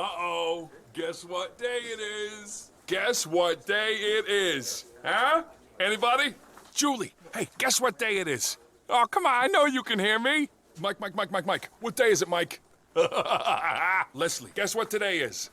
Uh-oh, guess what day it is? Guess what day it is? Huh? Anybody? Julie, hey, guess what day it is? Oh, come on, I know you can hear me. Mike. What day is it, Mike? Leslie, guess what today is?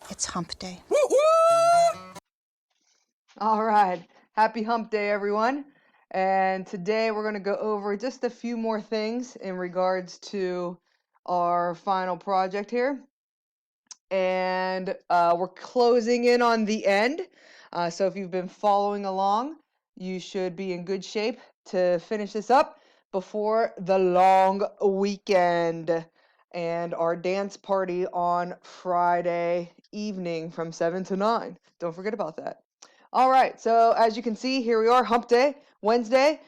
It's hump day. Woo-hoo! All right. Happy hump day, everyone. And today we're going to go over just a few more things in regards to our final project here. And we're closing in on the end. So if you've been following along, you should be in good shape to finish this up before the long weekend and our dance party on Friday evening from 7 to 9. Don't forget about that. All right, so as you can see, here we are, hump day, Wednesday.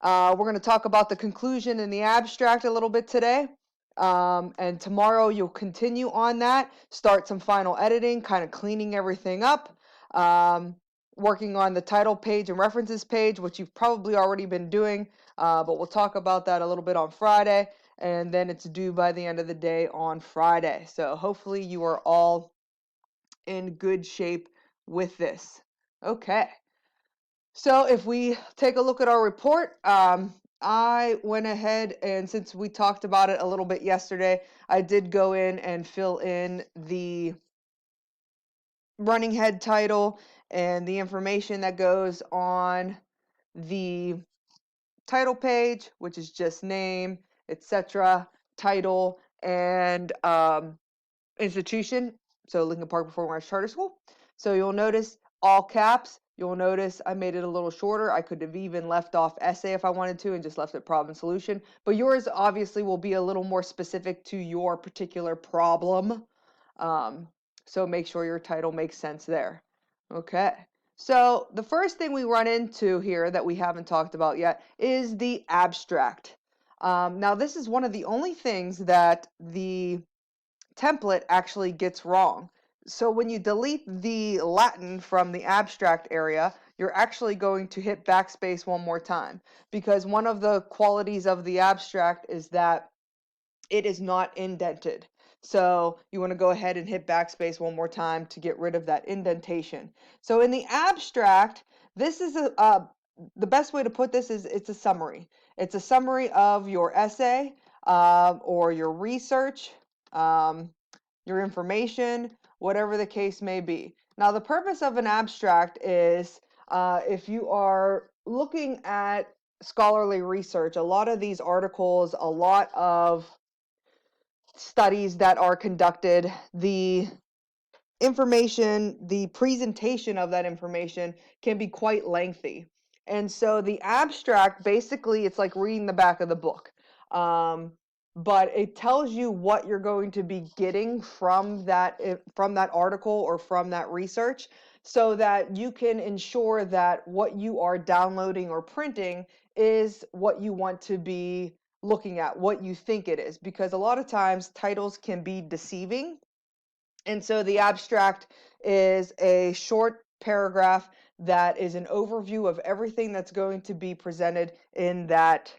We're going to talk about the conclusion and the abstract a little bit today. And tomorrow you'll continue on that, start some final editing, kind of cleaning everything up, working on the title page and references page, which you've probably already been doing, but we'll talk about that a little bit on Friday, and then it's due by the end of the day on Friday. So hopefully you are all in good shape with this. Okay. So if we take a look at our report, I went ahead and since we talked about it a little bit yesterday, I did go in and fill in the running head title and the information that goes on the title page, which is just name, etc., title, and institution. So Lincoln Park Performing Arts Charter School. So you'll notice all caps. You'll notice I made it a little shorter. I could have even left off essay if I wanted to and just left it problem solution. But yours obviously will be a little more specific to your particular problem. So make sure your title makes sense there. Okay. So the first thing we run into here that we haven't talked about yet is the abstract. Now this is one of the only things that the template actually gets wrong. So when you delete the Latin from the abstract area, you're actually going to hit backspace one more time, because one of the qualities of the abstract is that it is not indented. So you want to go ahead and hit backspace one more time to get rid of that indentation. So in the abstract, this is the best way to put this is it's a summary. It's a summary of your essay or your research, your information, whatever the case may be. Now, the purpose of an abstract is if you are looking at scholarly research, a lot of these articles, a lot of studies that are conducted, the information, the presentation of that information can be quite lengthy. And so the abstract, basically, it's like reading the back of the book. But it tells you what you're going to be getting from that article or from that research, so that you can ensure that what you are downloading or printing is what you want to be looking at, what you think it is, because a lot of times titles can be deceiving. And so the abstract is a short paragraph that is an overview of everything that's going to be presented in that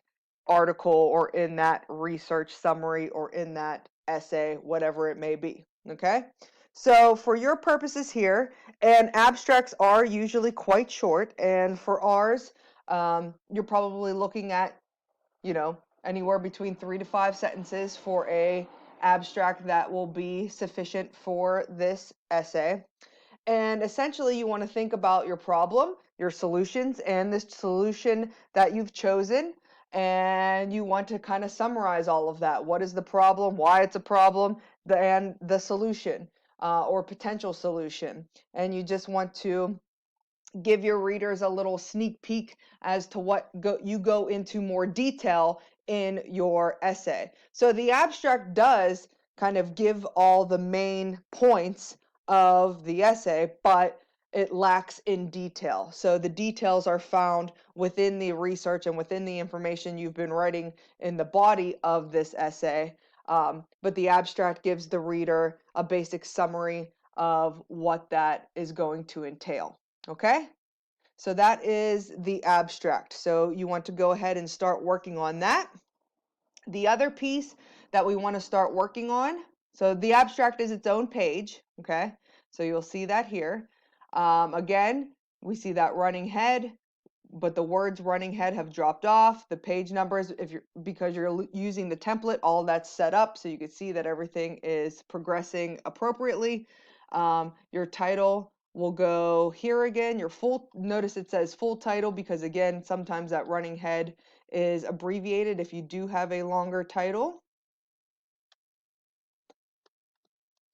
article or in that research summary or in that essay, whatever it may be. Okay? So for your purposes here, and abstracts are usually quite short, and for ours, you're probably looking at, anywhere between 3 to 5 sentences for a abstract that will be sufficient for this essay. And essentially, you want to think about your problem, your solutions, and the solution that you've chosen. And you want to kind of summarize all of that. What is the problem? Why it's a problem? And the solution or potential solution. And you just want to give your readers a little sneak peek as to what you go into more detail in your essay. So the abstract does kind of give all the main points of the essay, but it lacks in detail. So the details are found within the research and within the information you've been writing in the body of this essay. But the abstract gives the reader a basic summary of what that is going to entail. Okay? So that is the abstract. So you want to go ahead and start working on that. The other piece that we want to start working on So the abstract is its own page, okay? So you'll see that here. Again, we see that running head, but the words running head have dropped off. The page numbers, because you're using the template, all that's set up, so you can see that everything is progressing appropriately. Your title will go here again. Your full, notice it says full title because again, sometimes that running head is abbreviated if you do have a longer title.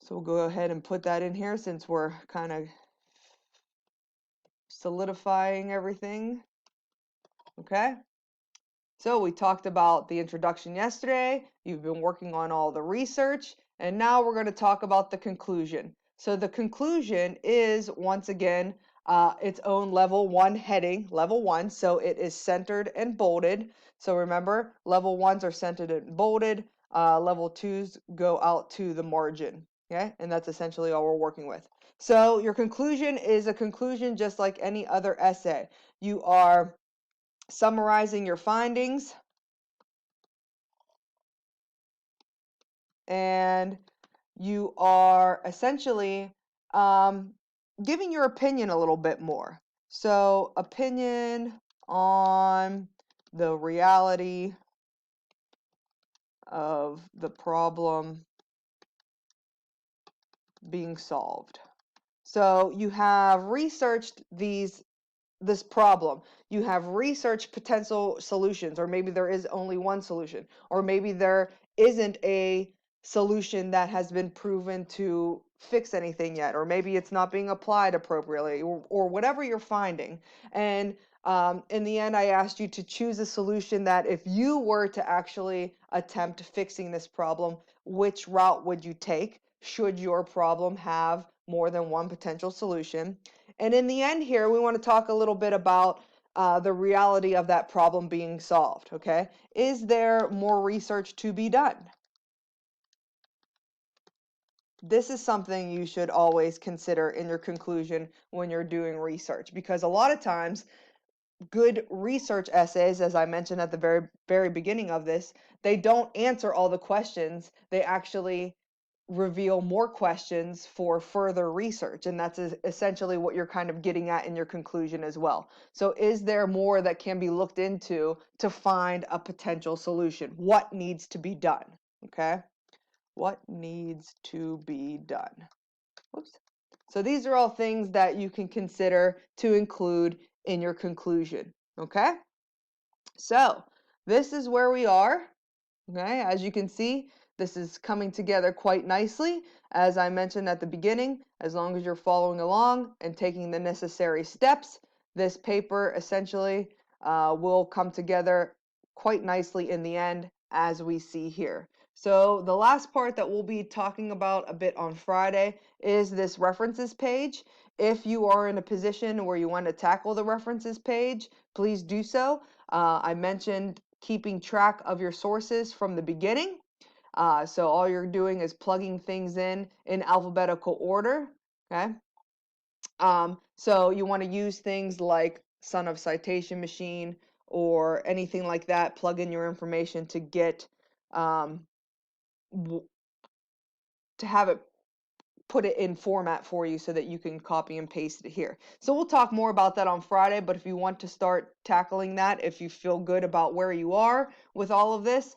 So we'll go ahead and put that in here since we're kind of solidifying everything. Okay. So we talked about the introduction yesterday. You've been working on all the research, and now we're going to talk about the conclusion. So the conclusion is, once again, its own level 1 heading, level 1. So it is centered and bolded. So remember, level 1s are centered and bolded. Level 2s go out to the margin. Okay, and that's essentially all we're working with. So your conclusion is a conclusion just like any other essay. You are summarizing your findings, and you are essentially giving your opinion a little bit more. So, opinion on the reality of the problem being solved. So, you have researched this problem. You have researched potential solutions, or maybe there is only one solution, or maybe there isn't a solution that has been proven to fix anything yet, or maybe it's not being applied appropriately, or whatever you're finding. And in the end, I asked you to choose a solution that if you were to actually attempt fixing this problem, which route would you take? Should your problem have more than one potential solution? And in the end here, we want to talk a little bit about the reality of that problem being solved, okay? Is there more research to be done? This is something you should always consider in your conclusion when you're doing research, because a lot of times good research essays, as I mentioned at the very beginning of this, they don't answer all the questions. They actually reveal more questions for further research, and that's essentially what you're kind of getting at in your conclusion as well. So is there more that can be looked into to find a potential solution? What needs to be done? Okay, what needs to be done? Whoops. So these are all things that you can consider to include in your conclusion. Okay, so this is where we are. Okay, as you can see, this is coming together quite nicely. As I mentioned at the beginning, as long as you're following along and taking the necessary steps, this paper essentially will come together quite nicely in the end, as we see here. So the last part that we'll be talking about a bit on Friday is this references page. If you are in a position where you want to tackle the references page, please do so. I mentioned keeping track of your sources from the beginning. So all you're doing is plugging things in alphabetical order. Okay. So you want to use things like Son of Citation Machine or anything like that. Plug in your information to get to have it put it in format for you so that you can copy and paste it here. So we'll talk more about that on Friday, but if you want to start tackling that, if you feel good about where you are with all of this,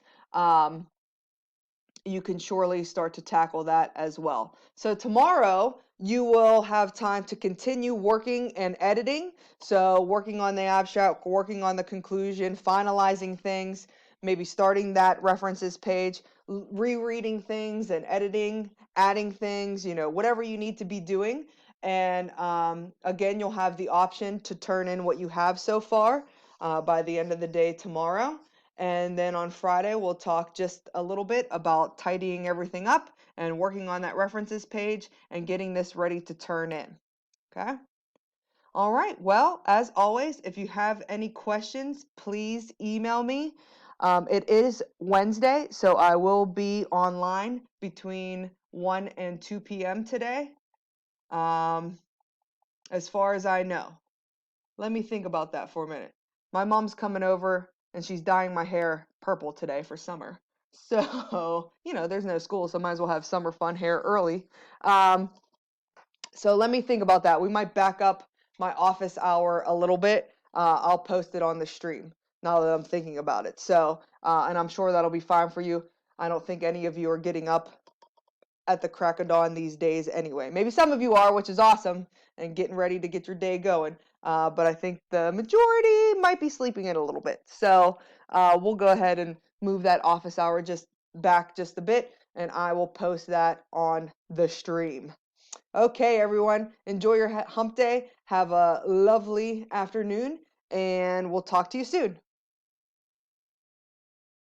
you can surely start to tackle that as well. So tomorrow you will have time to continue working and editing. So working on the abstract, working on the conclusion, finalizing things, maybe starting that references page, rereading things and editing, adding things, whatever you need to be doing. And again, you'll have the option to turn in what you have so far by the end of the day tomorrow. And then on Friday, we'll talk just a little bit about tidying everything up and working on that references page and getting this ready to turn in. Okay. All right. Well, as always, if you have any questions, please email me. It is Wednesday, so I will be online between 1 and 2 p.m. today, as far as I know. Let me think about that for a minute. My mom's coming over and she's dyeing my hair purple today for summer. So, there's no school, so might as well have summer fun here early. Um, so let me think about that. We might back up my office hour a little bit. I'll post it on the stream now that I'm thinking about it. So, and I'm sure that'll be fine for you. I don't think any of you are getting up at the crack of dawn these days anyway. Maybe some of you are, which is awesome, and getting ready to get your day going. But I think the majority might be sleeping in a little bit. So we'll go ahead and move that office hour just back just a bit, and I will post that on the stream. Okay, everyone, enjoy your hump day. Have a lovely afternoon, and we'll talk to you soon.